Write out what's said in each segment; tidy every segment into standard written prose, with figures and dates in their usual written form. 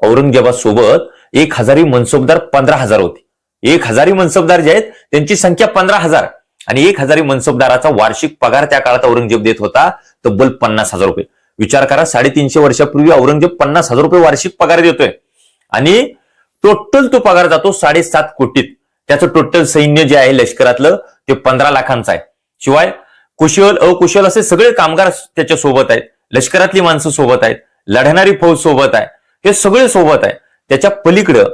औरंगजेबासोबत 1000 मनसबदार 15,000 होते. 1000 मनसबदार जे आहेत त्यांची संख्या 15,000 आणि 1000 मनसबदाराचा वार्षिक पगार त्या काळात औरंगजेब देत होता तब्बल 50,000 रुपये. विचार करा, 350 वर्षापूर्वी औरंगजेब 50,000 रुपये वार्षिक पगार देतोय आणि टोटल तो पगार जातो 7.5 कोटीत. त्याचं टोटल सैन्य जे आहे लष्करातलं ते 15 लाखांचं आहे. शिवाय कुशल अकुशल असे सगळे कामगार त्याच्या सोबत आहेत, लष्करातली माणसं सोबत आहेत, लढणारी फौज सोबत आहे, हे सगळे सोबत आहे. त्याच्या पलीकडं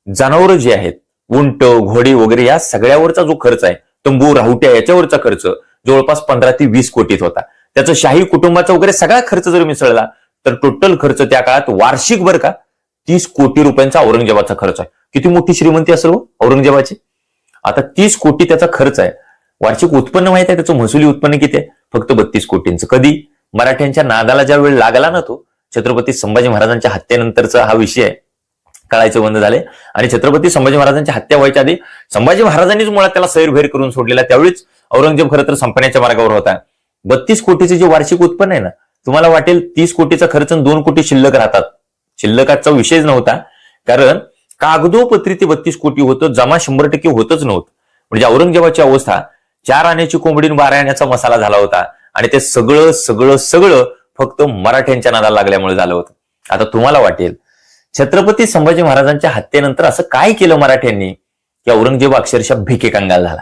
जनावरं जी आहेत, उंट घोडे वगैरे या सगळ्यावरचा जो खर्च आहे, तंबू राहुट्या याच्यावरचा खर्च जवळपास 15 ते 20 कोटीत होता. त्याचं शाही कुटुंबाचा वगैरे सगळा खर्च जर मिसळला तर टोटल खर्च त्या काळात वार्षिक बरं का 30 कोटी रुपयांचा औरंगजेबाचा खर्च आहे. किती मोठी श्रीमंती असेल औरंगजेबाची. आता 30 कोटी त्याचा खर्च आहे. वार्षिक उत्पन्न माहित आहे त्याचं महसुली उत्पन्न किती आहे? फक्त 32 कोटींचं. कधी? मराठ्यांच्या नादाला ज्या वेळ लागला ना तो छत्रपती संभाजी महाराजांच्या हत्येनंतरचा हा विषय आहे, कळायचं बंद झाले. आणि छत्रपती संभाजी महाराजांच्या हत्या व्हायच्या आधी संभाजी महाराजांनीच मुळात त्याला सैरभैर करून सोडलेला. त्यावेळीच औरंगजेब खरं तर संपण्याच्या मार्गावर होता. 32 कोटीचे जे वार्षिक उत्पन्न आहे ना, तुम्हाला वाटेल 30 कोटीचा खर्च 2 कोटी शिल्लक राहतात. शिल्लकाचा विषयच नव्हता, कारण कागदोपत्री ते 32 कोटी होतं, जमा 100% होतच नव्हतं. म्हणजे औरंगजेबाची अवस्था 4 आण्याची कोंबडी 12 आण्याचा मसाला झाला होता आणि ते सगळं सगळं सगळं फक्त मराठ्यांच्या नादाला लागल्यामुळे झालं होतं. आता तुम्हाला वाटेल छत्रपती संभाजी महाराजांच्या हत्येनंतर असं काय केलं मराठ्यांनी की औरंगजेब अक्षरशः भिके कंगाल झाला.